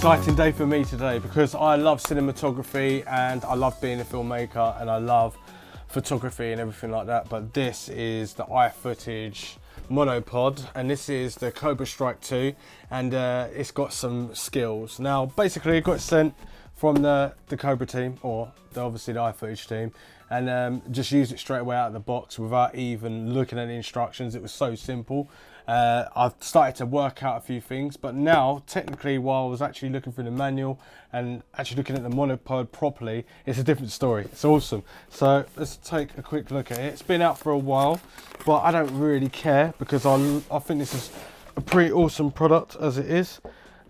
exciting day for me today because I love cinematography and I love being a filmmaker and I love photography and everything like that. But this is the iFootage Monopod and this is the Cobra Strike 2 and it's got some skills. Now basically it got sent from the Cobra team, or obviously the iFootage team, and just used it straight away out of the box without even looking at the instructions. It was so simple. I've started to work out a few things, but now technically while I was actually looking through the manual and actually looking at the monopod properly, it's a different story. It's awesome. So let's take a quick look at it. It's been out for a while, but I don't really care because I think this is a pretty awesome product as it is.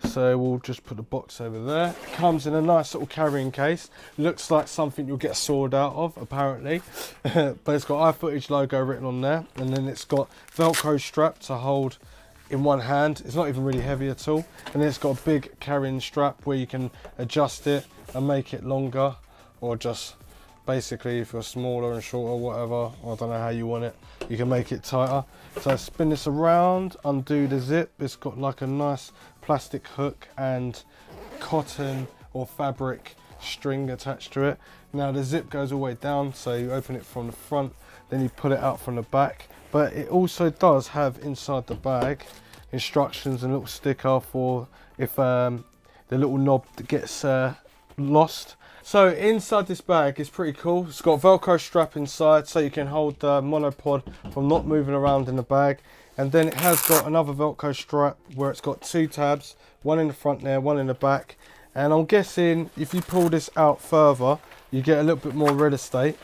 So we'll just put the box over there. It comes in a nice little carrying case. Looks like something you'll get a sword out of, apparently. But it's got iFootage logo written on there. And then it's got Velcro strap to hold in one hand. It's not even really heavy at all. And then it's got a big carrying strap where you can adjust it and make it longer. Or just basically if you're smaller and shorter, whatever. I don't know how you want it. You can make it tighter. So spin this around, undo the zip. It's got like a nice plastic hook and cotton or fabric string attached to it. Now the zip goes all the way down, so you open it from the front, then you pull it out from the back. But it also does have inside the bag instructions and a little sticker for if the little knob gets lost. So inside this bag is pretty cool. It's got Velcro strap inside so you can hold the monopod from not moving around in the bag. And then it has got another Velcro strap where it's got two tabs, one in the front there, one in the back. And I'm guessing if you pull this out further, you get a little bit more real estate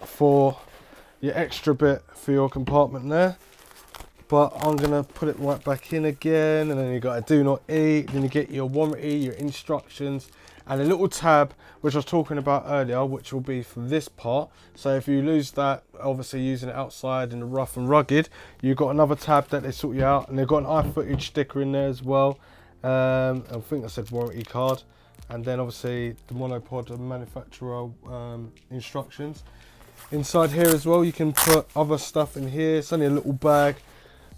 for your extra bit for your compartment there. But I'm gonna put it right back in again, and then you got a do not eat, then you get your warranty, your instructions, and a little tab which I was talking about earlier, which will be for this part. So if you lose that, obviously using it outside in the rough and rugged, you've got another tab that they sort you out, and they've got an iFootage sticker in there as well. I think I said warranty card, and then obviously the monopod manufacturer instructions. Inside here as well, you can put other stuff in here. It's only a little bag,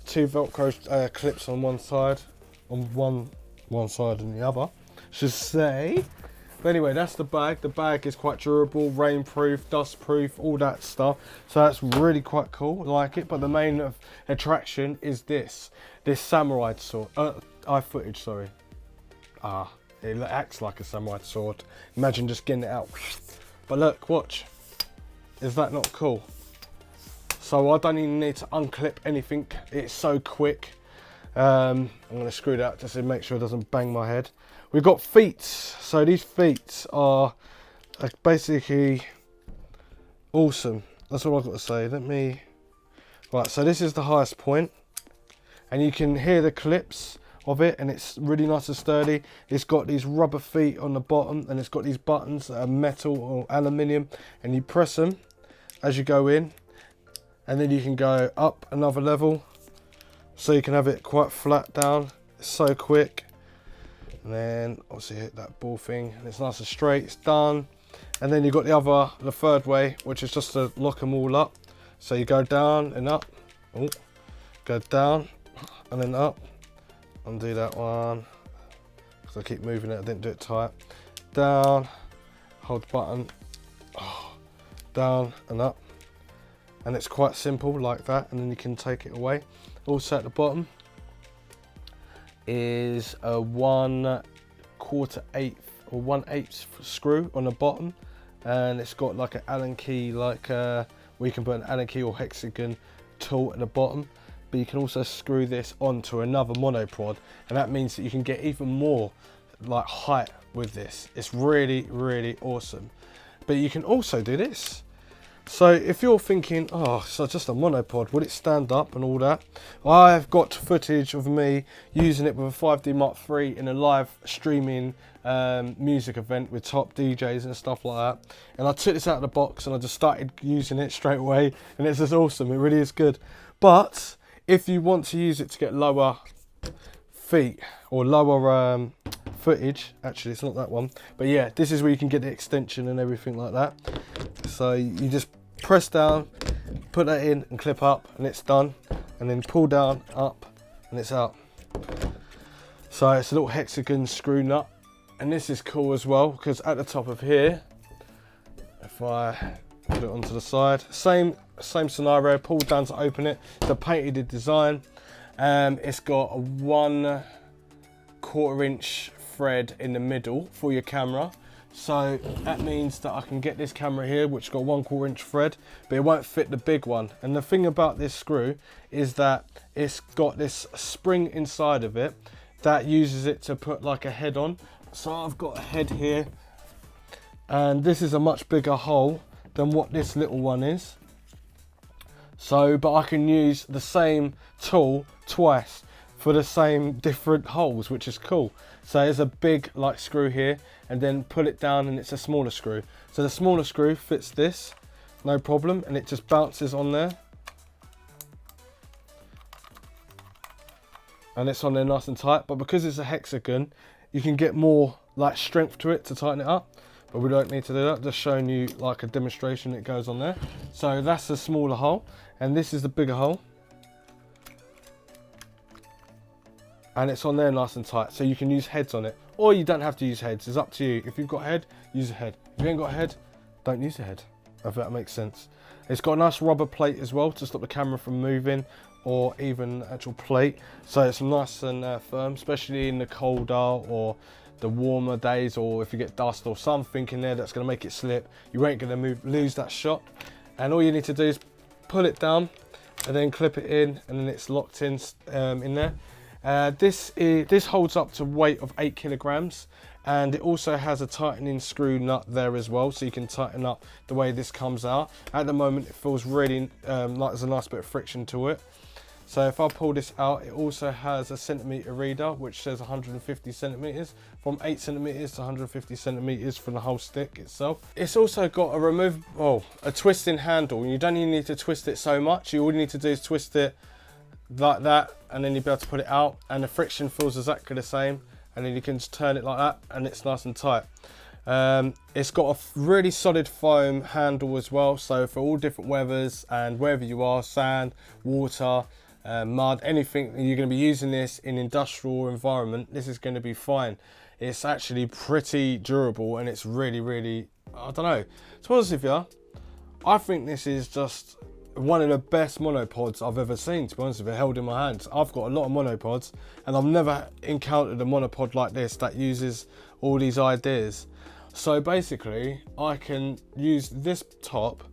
two Velcro clips on one side, one side and the other, should say. But anyway, that's the bag. The bag is quite durable, rainproof, dustproof, all that stuff. So that's really quite cool. I like it. But the main attraction is this samurai sword. iFootage, sorry. It acts like a samurai sword. Imagine just getting it out. But look, watch. Is that not cool? So I don't even need to unclip anything. It's so quick. I'm going to screw that just to make sure it doesn't bang my head. We've got feet. So these feet are basically awesome. That's all I've got to say. Right, so this is the highest point. And you can hear the clips of it, and it's really nice and sturdy. It's got these rubber feet on the bottom, and it's got these buttons that are metal or aluminium, and you press them as you go in, and then you can go up another level, so you can have it quite flat down. It's so quick. And then obviously hit that ball thing, and it's nice and straight. It's done. And then you've got the third way, which is just to lock them all up. So you go down and up. Oh, go down and then up. Undo that one because I keep moving it. I didn't do it tight. Down, hold the button, down and up, and it's quite simple like that. And then you can take it away. Also at the bottom is a 1/4 or 1/8 screw on the bottom, and it's got like an Allen key, like where you can put an Allen key or hexagon tool at the bottom. But you can also screw this onto another monopod, and that means that you can get even more like height with this. It's really, really awesome. But you can also do this. So if you're thinking, oh, so just a monopod, would it stand up and all that? I've got footage of me using it with a 5D Mark III in a live streaming music event with top DJs and stuff like that. And I took this out of the box and I just started using it straight away, and it's just awesome. It really is good. But if you want to use it to get lower feet or lower footage, actually it's not that one, but yeah, this is where you can get the extension and everything like that. So you just press down, put that in and clip up, and it's done. And then pull down, up, and it's out. So it's a little hexagon screw nut, and this is cool as well because at the top of here, if I put it onto the side, same scenario, pull down to open it. The painted design. It's got a 1/4 inch thread in the middle for your camera. So that means that I can get this camera here, which got 1/4 inch thread, but it won't fit the big one. And the thing about this screw is that it's got this spring inside of it that uses it to put like a head on. So I've got a head here, and this is a much bigger hole than what this little one is. So, but I can use the same tool twice for the same different holes, which is cool. So there's a big like screw here, and then pull it down and it's a smaller screw. So the smaller screw fits this, no problem, and it just bounces on there. And it's on there nice and tight, but because it's a hexagon, you can get more like strength to it to tighten it up, but we don't need to do that. Just showing you like a demonstration, it goes on there. So that's the smaller hole, and this is the bigger hole. And it's on there nice and tight, so you can use heads on it, or you don't have to use heads. It's up to you. If you've got a head, use a head. If you ain't got a head, don't use a head, if that makes sense. It's got a nice rubber plate as well to stop the camera from moving, or even actual plate, so it's nice and firm, especially in the colder or the warmer days, or if you get dust or something in there that's going to make it slip, you ain't going to lose that shot. And all you need to do is pull it down and then clip it in, and then it's locked in there. This holds up to weight of 8 kilograms, and it also has a tightening screw nut there as well, so you can tighten up the way this comes out. At the moment it feels really like there's a nice bit of friction to it. So if I pull this out, it also has a centimeter reader which says 150 centimeters, from 8 centimeters to 150 centimeters for the whole stick itself. It's also got a twisting handle, and you don't even need to twist it so much. All you need to do is twist it like that, and then you'll be able to put it out, and the friction feels exactly the same, and then you can just turn it like that and it's nice and tight. It's got a really solid foam handle as well, so for all different weathers and wherever you are, sand, water, mud, anything, you're going to be using this in industrial environment, this is going to be fine. It's actually pretty durable, and it's really, I don't know, to be honest with you, I think this is just one of the best monopods I've ever seen, to be honest with you, held in my hands. I've got a lot of monopods, and I've never encountered a monopod like this that uses all these ideas. So basically, I can use this top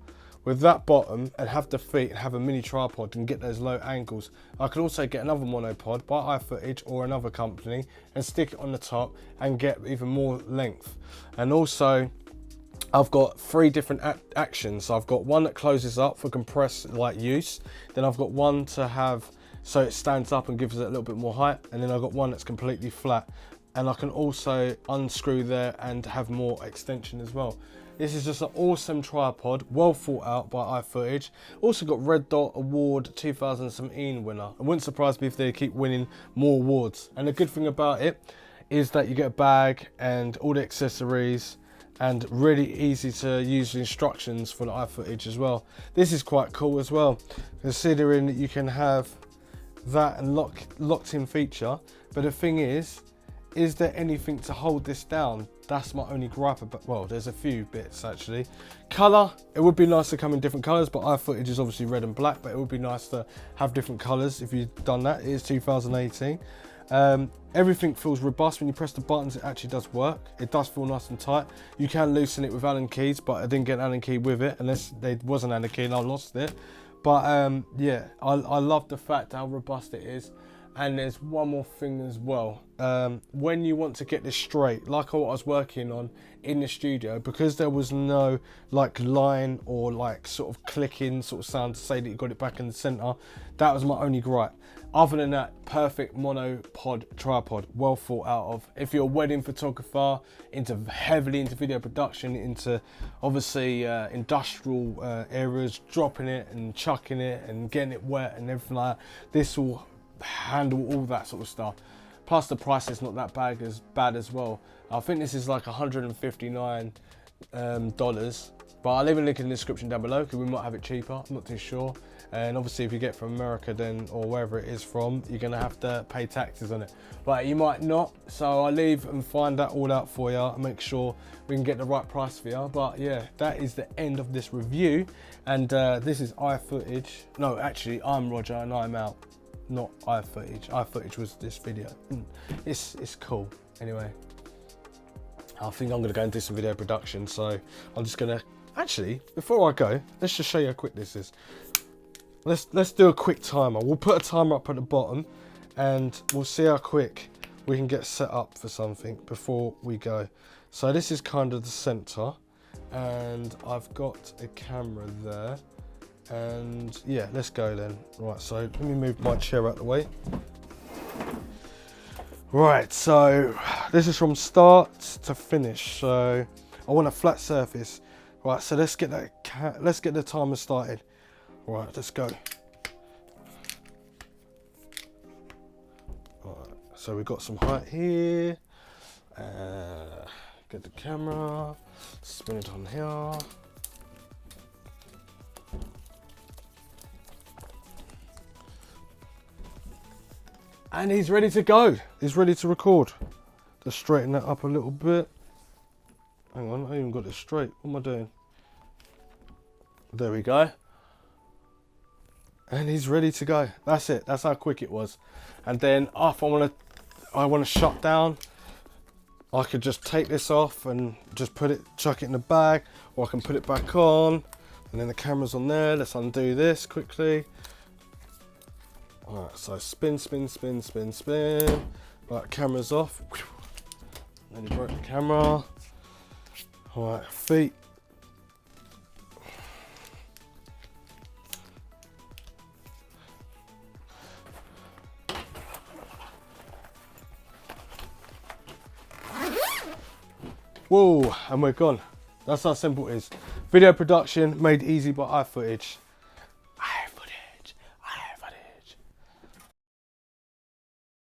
with that bottom and have the feet and have a mini tripod and get those low angles. I could also get another monopod by iFootage or another company and stick it on the top and get even more length. And also, I've got 3 different actions. So I've got one that closes up for compressed like use. Then I've got one to have so it stands up and gives it a little bit more height. And then I've got one that's completely flat. And I can also unscrew there and have more extension as well. This is just an awesome tripod, well thought out by iFootage. Also got Red Dot Award 2017 winner. It wouldn't surprise me if they keep winning more awards. And the good thing about it is that you get a bag and all the accessories, and really easy to use instructions for the iFootage as well. This is quite cool as well, considering that you can have that and locked in feature. But the thing is there anything to hold this down? That's my only gripe about, well, there's a few bits actually. Colour, it would be nice to come in different colours, but iFootage is obviously red and black, but it would be nice to have different colours if you've done that. It is 2018. Everything feels robust. When you press the buttons, it actually does work. It does feel nice and tight. You can loosen it with Allen keys, but I didn't get an Allen key with it, unless there was an Allen key and I lost it. But yeah, I love the fact how robust it is. And there's one more thing as well. When you want to get this straight, like what I was working on in the studio, because there was no like line or like sort of clicking sort of sound to say that you got it back in the center, that was my only gripe. Other than that, perfect monopod tripod, well thought out of. If you're a wedding photographer, heavily into video production, into obviously industrial areas, dropping it and chucking it and getting it wet and everything like that, this will handle all that sort of stuff. Plus the price is not that bad as well. I think this is like $159 But I'll leave a link in the description down below because we might have it cheaper, I'm not too sure. And obviously if you get from America then, or wherever it is from, you're gonna have to pay taxes on it. But you might not, so I'll leave and find that all out for you and make sure we can get the right price for you. But yeah, that is the end of this review. And this is iFootage. No, actually, I'm Roger and I'm out, not iFootage. iFootage was this video. It's cool. Anyway, I think I'm gonna go and do some video production, so I'm just gonna, actually, before I go, let's just show you how quick this is. Let's do a quick timer. We'll put a timer up at the bottom and we'll see how quick we can get set up for something before we go. So this is kind of the center and I've got a camera there, and yeah, let's go then. Right, so let me move my chair out the way. Right, so this is from start to finish. So I want a flat surface. Right, so let's get the timer started. Right, let's go. Right, so we've got some height here. Get the camera, spin it on here. And he's ready to go. He's ready to record. Just straighten that up a little bit. Hang on, I even got it straight. What am I doing? There we go. And he's ready to go. That's it. That's how quick it was. And then if I want to shut down, I could just take this off and just chuck it in the bag, or I can put it back on, and then the camera's on there. Let's undo this quickly. All right, so spin, spin, spin, spin, spin. Right, camera's off. Then you broke the camera. All right, feet. Whoa, and we're gone. That's how simple it is. Video production made easy by iFootage.